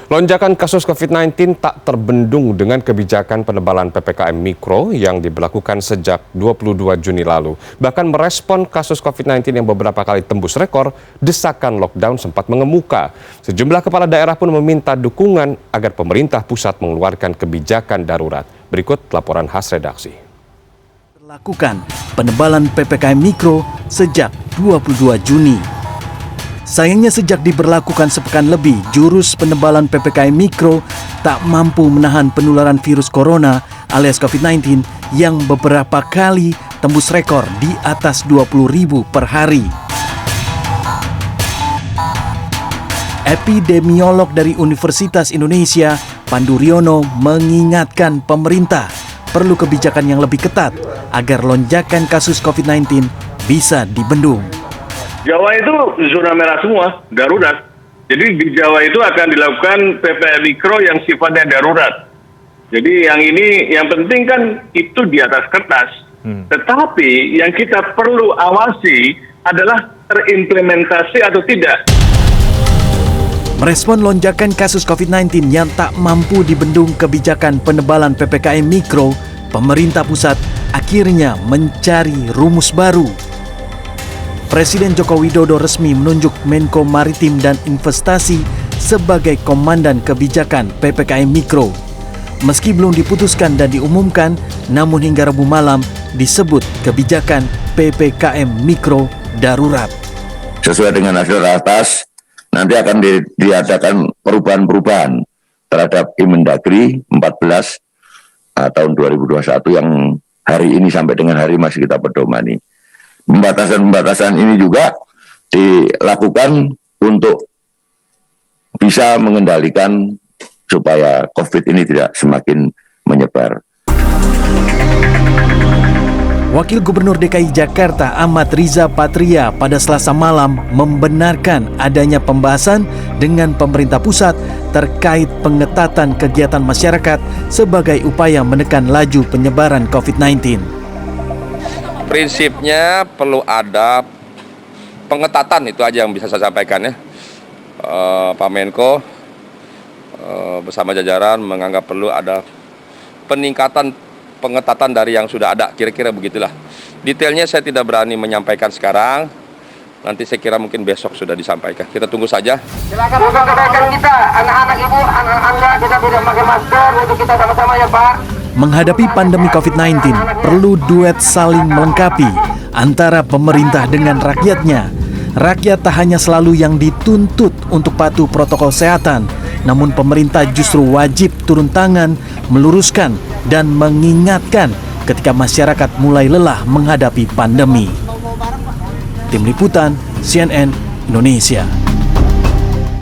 Lonjakan kasus COVID-19 tak terbendung dengan kebijakan penebalan PPKM Mikro yang diberlakukan sejak 22 Juni lalu. Bahkan merespon kasus COVID-19 yang beberapa kali tembus rekor, desakan lockdown sempat mengemuka. Sejumlah kepala daerah pun meminta dukungan agar pemerintah pusat mengeluarkan kebijakan darurat. Berikut laporan khas redaksi. Lakukan penebalan PPKM Mikro sejak 22 Juni. Sayangnya sejak diberlakukan sepekan lebih, jurus penebalan PPKM Mikro tak mampu menahan penularan virus corona alias COVID-19 yang beberapa kali tembus rekor di atas 20.000 per hari. Epidemiolog dari Universitas Indonesia, Pandu Riono, mengingatkan pemerintah perlu kebijakan yang lebih ketat agar lonjakan kasus COVID-19 bisa dibendung. Jawa itu zona merah semua, darurat. Jadi di Jawa itu akan dilakukan PPKM Mikro yang sifatnya darurat. Jadi yang penting kan itu di atas kertas. Tetapi yang kita perlu awasi adalah terimplementasi atau tidak. Merespon lonjakan kasus COVID-19 yang tak mampu dibendung kebijakan penebalan PPKM Mikro, pemerintah pusat akhirnya mencari rumus baru. Presiden Joko Widodo resmi menunjuk Menko Maritim dan Investasi sebagai komandan kebijakan PPKM Mikro. Meski belum diputuskan dan diumumkan, namun hingga Rabu malam disebut kebijakan PPKM Mikro darurat. Sesuai dengan hasil ratas, nanti akan diadakan perubahan-perubahan terhadap Imendagri 14 tahun 2021 yang hari ini sampai dengan hari masih kita pedomani. Pembatasan-pembatasan ini juga dilakukan untuk bisa mengendalikan supaya COVID ini tidak semakin menyebar. Wakil Gubernur DKI Jakarta Ahmad Riza Patria pada Selasa malam membenarkan adanya pembahasan dengan pemerintah pusat terkait pengetatan kegiatan masyarakat sebagai upaya menekan laju penyebaran COVID-19. Prinsipnya perlu ada pengetatan, itu aja yang bisa saya sampaikan ya. Pak Menko bersama jajaran menganggap perlu ada pengetatan dari yang sudah ada, kira-kira begitulah. Detailnya saya tidak berani menyampaikan sekarang, nanti saya kira mungkin besok sudah disampaikan. Kita tunggu saja. Silakan buka kenaikan kita, anak-anak ibu, anak anda kita tidak pakai masker, untuk kita sama-sama ya Pak. Menghadapi pandemi COVID-19, perlu duet saling melengkapi antara pemerintah dengan rakyatnya. Rakyat tak hanya selalu yang dituntut untuk patuh protokol kesehatan, namun pemerintah justru wajib turun tangan, meluruskan dan mengingatkan ketika masyarakat mulai lelah menghadapi pandemi. Tim Liputan CNN Indonesia.